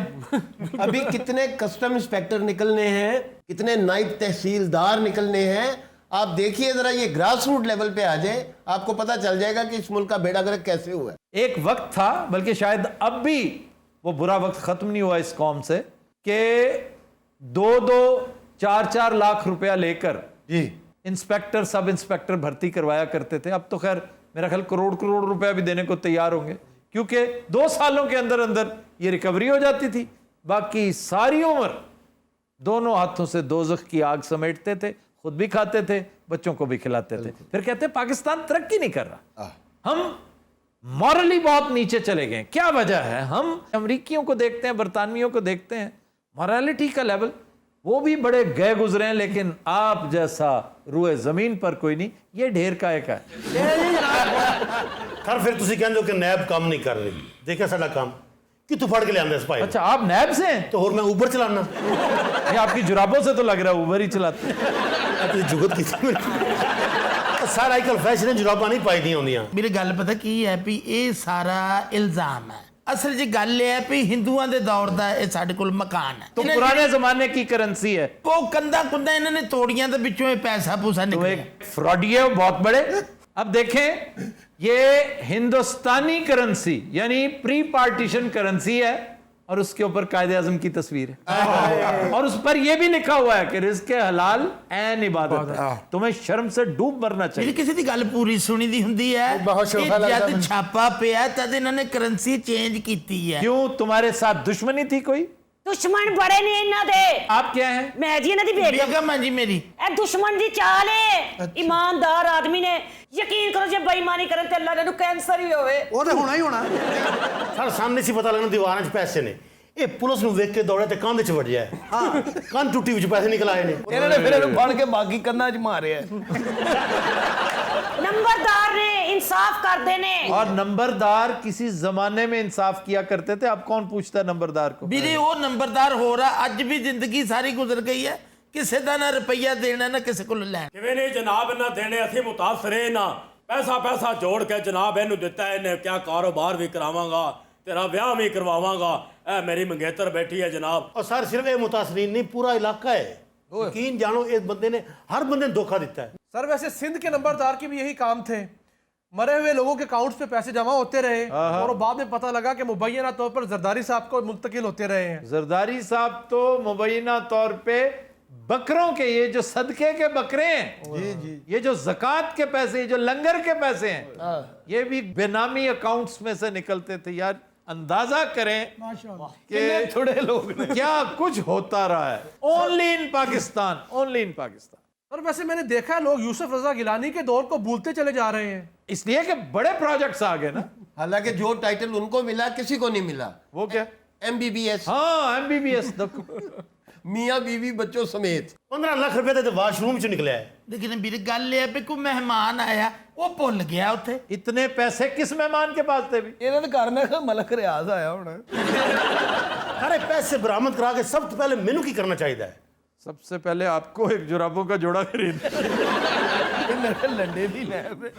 अभी कितने कस्टम इंस्पेक्टर निकलने हैं, कितने नायब तहसीलदार निकलने हैं, आप देखिए जरा, ये ग्रास रूट लेवल पे आ जाए, आपको पता चल जाएगा कि इस मुल्क का बेड़ा गर्क कैसे हुआ है। एक वक्त था, बल्कि शायद अब भी वो बुरा वक्त खत्म नहीं हुआ इस कौम से, कि 2-2, 4-4 लाख रुपया लेकर जी इंस्पेक्टर, सब इंस्पेक्टर भर्ती करवाया करते थे। अब तो खैर मेरा ख्याल करोड़ रुपया भी देने को तैयार होंगे, क्योंकि 2 सालों के अंदर अंदर ये रिकवरी हो जाती थी। बाकी सारी उम्र दोनों हाथों से दोज़ख की आग समेटते थे, खुद भी खाते थे, बच्चों को भी खिलाते थे। फिर कहते पाकिस्तान तरक्की नहीं कर रहा, हम मॉरली बहुत नीचे चले गए। क्या वजह है? हम अमरीकियों को देखते हैं, बरतानवियों को देखते हैं, मॉरलिटी का लेवल वो भी बड़े गए गुजरे हैं, लेकिन आप जैसा रुए जमीन पर कोई नहीं। ये ढेर का एक है। सर फिर ਤੁਸੀਂ ਕਹਿੰਦੇ ਹੋ ਕਿ ਨੈਬ ਕੰਮ ਨਹੀਂ ਕਰ ਰਹੀ। ਦੇਖਿਆ ਸਾਡਾ ਕੰਮ ਕਿੱਥੋਂ ਫੜ ਕੇ ਲਿਆਂਦੇ ਇਸ ਭਾਈ। अच्छा, आप नैब से हैं? तो और मैं ऊबर चलाना। ये आपकी जुराबों से तो लग रहा है उबर ही चलाते हैं। ਤੁਸੀਂ ਜੁਗਤ ਕੀਤੀ ਸਰ ਅੱਜ ਕੱਲ ਫੈਸ਼ਨ ਜੁਰਾਬਾਂ ਨਹੀਂ ਪਾਈਦੀਆਂ ਹੁੰਦੀਆਂ। ਮੇਰੀ ਗੱਲ ਪਤਾ ਕੀ ਹੈ ਵੀ ਇਹ ਸਾਰਾ ਇਲਜ਼ਾਮ ਹੈ। ਅਸਲ 'ਚ ਗੱਲ ਇਹ ਹੈ ਵੀ ਹਿੰਦੂਆਂ ਦੇ ਦੌਰ ਦਾ ਇਹ ਸਾਡੇ ਕੋਲ ਮਕਾਨ ਹੈ। तो पुराने जमाने की करेंसी है। ਉਹ ਕੰਧਾਂ ਕੁੰਧਾਂ ਇਹਨਾਂ ਨੇ ਤੋੜੀਆਂ ਤੇ ਵਿੱਚੋਂ ਇਹ ਪੈਸਾ ਪੂਸਾ तो ਨਿਕਲਿਆ। एक फ्रॉडी है वो बहुत बड़े। अब देखें, ये हिंदुस्तानी करेंसी यानी प्री पार्टीशन करेंसी है, और उसके ऊपर कायदे आजम की तस्वीर है, और उस पर यह भी लिखा हुआ है कि रिज़्क़ हलाल ऐन इबादत है। तुम्हें शर्म से डूब मरना ਜਿਹੜੀ चाहिए। ਕਿਸੇ ਦੀ ਗੱਲ ਪੂਰੀ ਸੁਣੀ ਦੀ ਹੁੰਦੀ ਹੈ, ਇਹ ਜਦ ਛਾਪਾ ਪਿਆ ਤਦ ਇਹਨਾਂ ਨੇ ਕਰੰਸੀ ਚੇਂਜ ਕੀਤੀ ਹੈ। क्यों, तुम्हारे साथ दुश्मनी थी कोई? ਦੁਸ਼ਮਣ ਬੜੇ ਨੇ ਇਹਨਾਂ ਦੇ। आप क्या हैं? ਮੈਂ ਜੀ ਇਹਨਾਂ ਦੀ ਬੇਗਮ। ਬੇਗਮ ਹੈ ਜੀ ਮੇਰੀ। ਇਹ ਦੁਸ਼ਮਣ ਦੀ ਚਾਲ ਹੈ। ਇਮਾਨਦਾਰ ਆਦਮੀ ਨੇ ਯਕੀਨ ਕਰੋ, ਜੇ ਬੇਈਮਾਨੀ ਕਰਨ ਤੇ ਅੱਲਾ ਨੂੰ ਕੈਂਸਰ ਹੀ ਹੋਵੇ। ਉਹ ਤੇ ਹੋਣਾ ਹੀ ਹੋਣਾ। ਸਰ ਸਾਹਮਣੇ ਸੀ ਪਤਾ ਲੱਗਣਾ ਦੀਵਾਰਾਂ 'ਚ ਪੈਸੇ ਨੇ। ਇਹ ਪੁਲਿਸ ਨੂੰ ਵੇਖ ਕੇ ਦੌੜਿਆ ਤੇ ਕੰਧ 'ਚ ਵੜਿਆ। ਹਾਂ, ਕੰਧ ਟੁੱਟੀ ਵਿੱਚ ਪੈਸੇ ਨਿਕਲ ਆਏ ਨੇ। ਇਹਨਾਂ ਨੇ ਫਿਰ ਇਹਨੂੰ ਫੜ ਕੇ ਬਾਕੀ ਕੰਧਾਂ 'ਚ ਮਾਰਿਆ। नंबरदार ने इंसाफ करते ने। और नंबरदार किसी जमाने में इंसाफ किया करते थे, अब कौन पूछता है नंबरदार को? ਵੀਰੇ ਉਹ ਨੰਬਰਦਾਰ ਹੋ ਰਹਾ, ਅੱਜ ਵੀ ਜ਼ਿੰਦਗੀ ਸਾਰੀ ਗੁਜ਼ਰ ਗਈ ਹੈ, ਕਿਸੇ ਦਾ ਨਾ ਰੁਪਈਆ ਦੇਣਾ ਨਾ ਕਿਸੇ ਕੋਲ ਲੈਣਾ। ਕਿਵੇਂ ਨੇ ਜਨਾਬ ਇਹਨਾਂ ਦੇਣੇ, ਅਸੀਂ ਮੁਤਾਸਰੇ ਨਾ ਪੈਸਾ ਜੋੜ ਕੇ ਜਨਾਬ ਇਹਨੂੰ ਦਿੱਤਾ, ਇਹਨੇ ਕਿਆ ਕਾਰੋਬਾਰ ਵੀ ਕਰਾਵਾਂਗਾ, ਤੇਰਾ ਵਿਆਹ ਵੀ ਕਰਵਾਵਾਂਗਾ, ਇਹ ਮੇਰੀ ਮੰਗੇਤਰ ਬੈਠੀ ਹੈ ਜਨਾਬ। और सर सिर्फ ये मुतासरीन नहीं, पूरा इलाका है। यकीन जानो, इस बंदे ने हर बंदे ने धोखा दिता है। सर वैसे सिंध के नंबरदार की भी यही काम थे, मरे हुए लोगों के अकाउंट्स पे पैसे जमा होते रहे, और वो बाद में पता लगा कि मुबैना तौर पर जरदारी साहब को मुंतकिल होते रहे हैं। जरदारी साहब तो मुबैना तौर पे बकरों के, ये जो सदके के बकरे हैं, ये जो ज़कात के पैसे, ये जो लंगर के पैसे हैं, ये भी बेनामी अकाउंट्स में से निकलते थे। यार अंदाजा करें कि थोड़े लोग क्या कुछ होता रहा है। Only in Pakistan, only in Pakistan. और वैसे मैंने देखा है लोग यूसुफ रजा गिलानी के दौर को भूलते चले जा रहे हैं, इसलिए कि बड़े प्रोजेक्ट्स आ गए ना। हालांकि जो टाइटल उनको मिला किसी को नहीं मिला। वो क्या? MBBS। हाँ, MBBS। मियाँ बीवी बच्चों समेत 15 ਲੱਖ ਰੁਪਏ ਤੇ ਵਾਸ਼ਰੂਮ 'ਚ ਨਿਕਲਿਆ ਹੈ। लेकिन मेरी गल है भी कोई मेहमान आया वो भुल गया उत्थे। इतने पैसे किस मेहमान के पास थे? भी ਇਹਨਾਂ ਦੇ ਘਰ ਮੈਂ ਕਿਹਾ ਮਲਕ ਰਿਆਜ਼ ਆਇਆ ਹੁਣ। सारे पैसे बरामद करा के सब तो पहले मेनू की करना चाहिए है। सबसे पहले आपको एक जुराबों का जोड़ा खरीद। लंडे दी नैब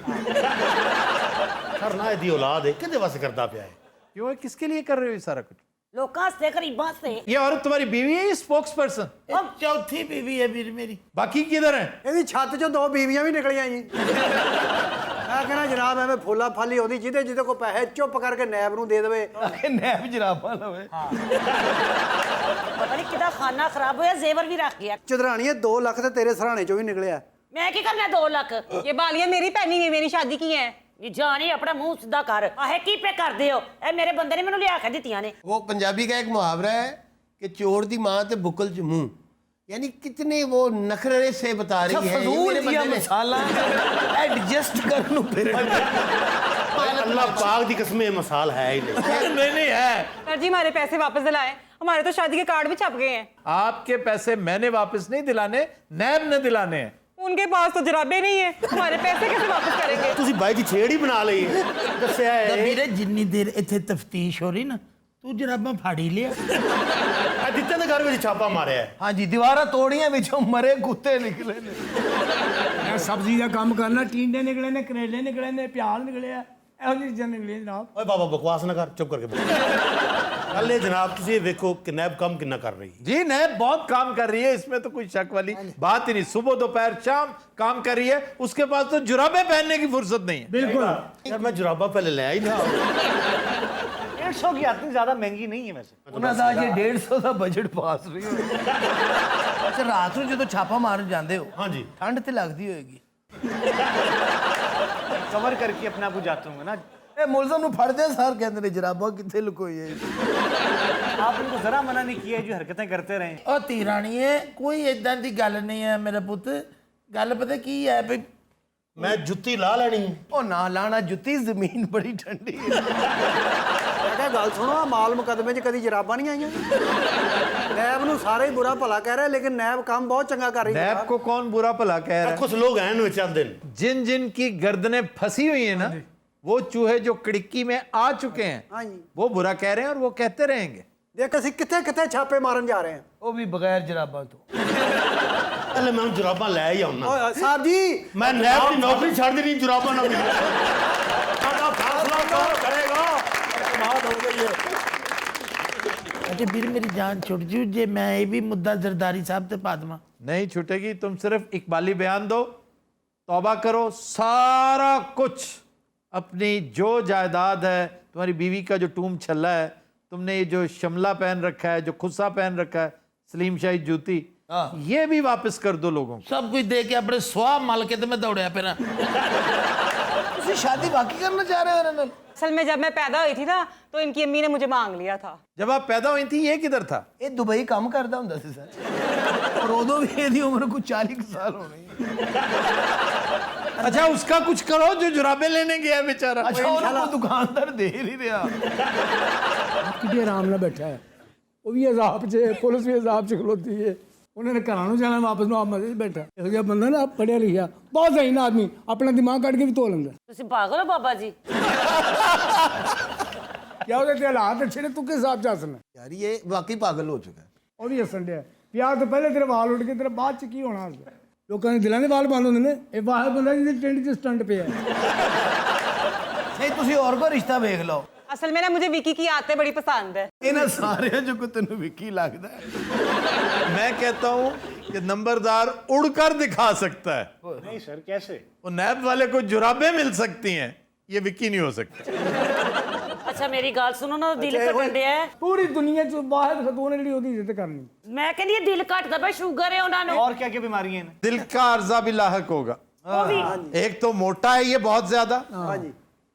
सर ना दी औलाद है किदे वास्ते करता पिया है? क्यों है? किसके लिए कर रहे हो ये सारा कुछ? लोकां से गरीबां से। ये औरत तुम्हारी बीवी है, स्पोक्स पर्सन? अब चौथी बीवी है वीर मेरी। बाकी किधर है? ਇਹਦੀ ਛੱਤ ਚੋਂ 2 ਬੀਵੀਆਂ ਵੀ ਨਿਕਲੀਆਂ ਜੀ। ਮੈਂ ਕਹਿੰਦਾ ਜਨਾਬ ਐਵੇਂ ਫੋਲਾ ਫਾਲੀ ਉਹਦੀ ਜਿਹਦੇ ਕੋ ਪੈਸੇ ਚੁੱਪ ਕਰਕੇ ਨੈਬ ਨੂੰ ਦੇ ਦੇਵੇ। नैब जराबा लवे। पता नहीं किदा खाना खराब होया, जेवर भी रख गया। ਚਦਰਾਣੀਏ 2 ਲੱਖ ਤੇ ਤੇਰੇ ਸਰਾਣੇ ਚੋਂ ਵੀ ਨਿਕਲਿਆ। मैं की करना 2 लाख? ये बालियां मेरी पहनी हुई, मेरी शादी की है। ये जानी अपना मुंह सीधा कर। आहे की पे कर दे हो? ए मेरे बंदे ने मेनू लिया के दित्तियां ने। वो पंजाबी का एक मुहावरा है कि चोर दी मां ते बुकल च मुंह, यानी कितने वो नखरे से बता रही है। फजूल जिहा मसाला एडजस्ट कर नूं फिर अल्लाह पाक दी कसम मसाल है ही नहीं है। सर जी हमारे पैसे वापस दिलाएं, हमारे तो शादी के कार्ड भी छप गए हैं। आपके पैसे मैंने वापस नहीं दिलाने, नैब ने दिलाने हैं। उनके पास तो जराबे नहीं है, हमारे पैसे कैसे वापस करेंगे? ਤੁਸੀਂ ਬਾਈ ਦੀ ਛੇੜ ਹੀ ਬਣਾ ਲਈ ਹੈ। ਦੱਸਿਆ ਹੈ ਵੀਰੇ ਜਿੰਨੀ ਦੇਰ ਇੱਥੇ ਤਫਤੀਸ਼ ਹੋ ਰਹੀ ਨਾ ਤੂੰ ਜਰਾਬਾਂ ਫੜ ਹੀ ਲਿਆ। ਆ ਦਿੱਤੇ ਦੇ ਘਰ ਵਿੱਚ ਛਾਪਾ ਮਾਰਿਆ ਹੈ। ਹਾਂਜੀ ਦੀਵਾਰਾਂ ਤੋੜੀਆਂ ਵਿੱਚੋਂ ਮਰੇ ਕੁੱਤੇ ਨਿਕਲੇ ਨੇ। मैं सब्जी का काम करना, टींडे निकले ने, करेले निकले ने, प्याज निकले आ, ਇਹੋ ਜਿਹੀ ਚੀਜ਼ਾਂ ਨਿਕਲੀਆਂ ਜਨਾਬ। ਓਏ ਬਾਬਾ ਬਕਵਾਸ ਨਾ ਕਰ, ਚੁੱਪ ਕਰਕੇ ਬੋਲ। ਕੱਲੇ ਜਨਾਬ ਤੁਸੀਂ ਇਹ ਵੇਖੋ ਕਿ ਨੈਬ ਕੰਮ ਕਿੰਨਾ ਕਰ ਰਹੀ है। जी नैब बहुत काम कर रही है, इसमें तो कोई शक वाली बात ही नहीं। सुबह दोपहर शाम काम कर रही है, उसके पास तो जुराबे पहनने की फुर्सत नहीं है। बिल्कुल यार मैं जुराबा पहले ले आई ना। 150 की आती ज़्यादा महंगी नहीं है वैसे। ਉਹਨਾਂ ਦਾ ਅਜੇ 150 ਦਾ ਬਜਟ ਪਾਸ ਨਹੀਂ ਹੋਇਆ। ਅੱਛਾ ਰਾਤ ਨੂੰ ਜਦੋਂ ਛਾਪਾ ਮਾਰਨ ਜਾਂਦੇ ਹੋ ਹਾਂਜੀ ਠੰਡ ਤੇ ਲੱਗਦੀ ਹੋਏਗੀ। कवर करके अपने आप को जाते होंगे ना। ਇਹ ਮੁਲਜ਼ਮ ਨੂੰ ਫੜਦੇ ਸਾਰ ਕਹਿੰਦੇ ਨੇ ਜਰਾਬਾਂ ਕਿੱਥੇ ਲੁਕੋਈ ਹੈ। आप इनको जरा मना नहीं किया जो हरकतें करते रहे। ਉਹ ਧੀਰਾਣੀਏ ਕੋਈ ਇਦਾਂ ਦੀ ਗੱਲ ਨਹੀਂ ਹੈ ਮੇਰਾ ਪੁੱਤ। ਗੱਲ ਪਤਾ ਕੀ ਹੈ ਵੀ ਮੈਂ ਜੁੱਤੀ ਲਾ ਲੈਣੀ ਹੈ। ਉਹ ਨਾ ਲਾਣਾ ਜੁੱਤੀ ਜ਼ਮੀਨ ਬੜੀ ਠੰਡੀ ਹੈ। ਮੈਂ ਕਿਹਾ ਗੱਲ ਸੁਣੋ, ਮਾਲ ਮੁਕੱਦਮੇ 'ਚ ਕਦੀ ਜਰਾਬਾਂ ਨਹੀਂ ਆਈਆਂ। ਨੈਬ ਨੂੰ ਸਾਰੇ ਹੀ ਬੁਰਾ ਭਲਾ ਕਹਿ ਰਹੇ, ਲੇਕਿਨ ਨੈਬ ਕੰਮ ਬਹੁਤ ਚੰਗਾ ਕਰ ਰਹੀ है। नैब को कौन बुरा भला कह रहा है? कुछ लोग हैं इन चंद दिन जिन जिन की गर्दनें फंसी हुई है ना, वो चूहे जो खिड़की में आ चुके हैं, हाँ जी। वो बुरा कह रहे हैं और वो कहते रहेंगे। ਦੇਖ ਅਸੀਂ ਕਿੱਥੇ ਕਿੱਥੇ ਛਾਪੇ ਮਾਰਨ ਜਾ ਰਹੇ ਹਾਂ। ਉਹ ਵੀ ਬਗੈਰ ਜਰਾਬਾਂ ਤੋਂ। पहले मैं जुराबा ले ही आऊँ ਓਏ ਸਾਹਿਬ ਜੀ मैं नैब की नौकरी छड़ देनी जुराबा ना मिले। साडा फैसला कौन करेगा? कमाल हो गई है। ਅੱਛਾ ਵੀਰ ਮੇਰੀ ਜਾਨ ਛੁੱਟ ਜੂ ਜੇ ਮੈਂ ਇਹ ਵੀ ਮੁੱਦਾ ਜ਼ਰਦਾਰੀ ਸਾਹਿਬ ਤੇ ਪਾ ਦੇਵਾਂ। नहीं छूटेगी, तुम सिर्फ इकबाली बयान दो, तौबा करो, सारा कुछ अपनी जो जायदाद है, तुम्हारी बीवी का जो टूम छल्ला है, तुमने ये जो शमला पहन रखा है, जो खुस्सा पहन रखा है, सलीम शाही जूती, ये भी वापस कर दो लोगों को। सब कुछ दे के अपने स्वाह मल के तो मैं दौड़िया फिर। ਤੁਸੀਂ ਸ਼ਾਦੀ ਵਾਕਈ ਕਰਨਾ ਚਾਹ ਰਹੇ ਹੋ ਇਹਨਾਂ ਨਾਲ? असल में जब मैं पैदा हुई थी ना तो इनकी अम्मी ने मुझे मांग लिया था। जब आप पैदा हुई थी ये किधर था? ਇਹ ਦੁਬਈ ਕੰਮ ਕਰਦਾ ਹੁੰਦਾ ਸੀ ਸਰ। और ਉਦੋਂ ਵੀ ਇਹਦੀ ਉਮਰ ਕੁਝ 40 ਸਾਲ ਹੋਣੀ। अच्छा उसका कुछ करो जो जुराबे लेने गया है बेचारा। अच्छा ਉਹਨੂੰ ਦੁਕਾਨਦਾਰ ਦੇ ਨਹੀਂ ਰਿਹਾ। ਕਿਤੇ ਆਰਾਮ ਨਾਲ ਬੈਠਾ ਹੈ, ਉਹ ਵੀ ਅਜ਼ਾਬ 'ਚ, ਪੁਲਿਸ ਵੀ ਅਜ਼ਾਬ 'ਚ ਖਲੋਤੀ ਹੈ। ਉਹਨਾਂ ਨੇ ਘਰਾਂ ਨੂੰ ਜਾਣਾ, ਵਾਪਸ ਨੂੰ ਆਪ ਮਜ਼ੇ 'ਚ ਬੈਠਾ। ਇਹੋ ਜਿਹਾ ਬੰਦਾ ਨਾ ਪੜ੍ਹਿਆ ਲਿਖਿਆ ਬਹੁਤ ਸਹੀ ਨਾ ਆਦਮੀ, ਆਪਣਾ ਦਿਮਾਗ ਕੱਢ ਕੇ ਵੀ ਧੋ ਲੈਂਦਾ। ਤੁਸੀਂ ਪਾਗਲ ਹੋ ਬਾਬਾ ਜੀ? ਕਿਆ ਉਹਦੇ ਤੇ ਹਾਲਾਤ ਅੱਛੇ ਨੇ, ਤੂੰ ਕਿਸ ਹਿਸਾਬ 'ਚ ਹੱਸਣਾ? यार ये वाकई पागल हो चुका है। ਉਹ ਵੀ ਹੱਸਣ ਡਿਆ। ਵਿਆਹ ਤੋਂ ਪਹਿਲੇ ਤੇਰੇ ਵਾਲ ਉੱਡ ਕੇ ਤੇਰੇ ਬਾਅਦ 'ਚ ਕੀ ਹੋਣਾ? ਲੋਕਾਂ ਦੇ ਦਿਲਾਂ ਦੇ ਵਾਲ ਬੰਦ ਹੁੰਦੇ ਨੇ। ਇਹ ਵਾਹ ਬੰਦਾ ਜਿਹਦੇ ਟਿੰਡ 'ਚ ਸਟੰਟ ਪਿਆ। ਨਹੀਂ ਤੁਸੀਂ ਹੋਰ ਕੋਈ ਰਿਸ਼ਤਾ ਵੇਖ ਲਓ। असल में ना मुझे विकी की आदतें बड़ी पसंद है। ਇਹਨਾਂ ਸਾਰਿਆਂ ਚੋਂ ਕੋਈ ਤੈਨੂੰ ਵਿੱਕੀ ਲੱਗਦਾ ਹੈ? मैं कहता हूँ कि नंबरदार उड़कर दिखा सकता है। नहीं सर कैसे? वो नैब वाले को जुराबे मिल सकती हैं, ये विक्की नहीं हो सकता। ਅੱਛਾ ਮੇਰੀ ਗੱਲ ਸੁਣੋ ਨਾ, ਦਿਲ ਘਟਣ ਡਿਆ ਹੈ। ਪੂਰੀ ਦੁਨੀਆ 'ਚ ਵਾਹਿਦ ਖਤੂਨ ਹੈ ਜਿਹੜੀ ਉਹਦੀ ਇੱਜ਼ਤ ਕਰਨੀ। ਮੈਂ ਕਹਿੰਦੀ ਇਹ ਦਿਲ ਘਟਦਾ ਪਿਆ, ਸ਼ੂਗਰ ਹੈ ਉਹਨਾਂ ਨੂੰ। और क्या क्या बीमारियां हैं? दिल का अर्जा भी लाहक होगा। एक तो मोटा है ये बहुत ज्यादा,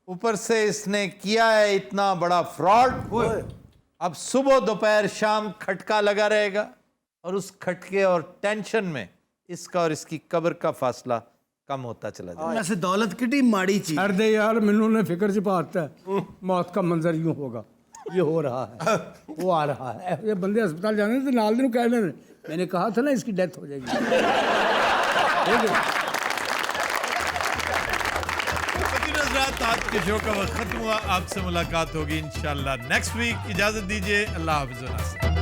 ऊपर से इसने किया है इतना बड़ा फ्रॉड। अब सुबह दोपहर शाम खटका लगा रहेगा, और उस खटके और टेंशन में इसका और इसकी कब्र का फासला कम होता चला जाएगा। वैसे दौलत कितनी माड़ी चीज। छड़ दे यार, मैंने उन्हें फिक्र च पाता है। मौत का मंजर यूं होगा, ये हो रहा है, वो आ रहा है। ये बंदे अस्पताल जाने तो नाल दिन कह रहे, मैंने कहा था ना इसकी डेथ हो जाएगी। आज के शो का वक्त खत्म हुआ। आपसे मुलाकात होगी इंशाल्लाह नेक्स्ट वीक। इजाजत दीजिए, अल्लाह हाफ़िज़।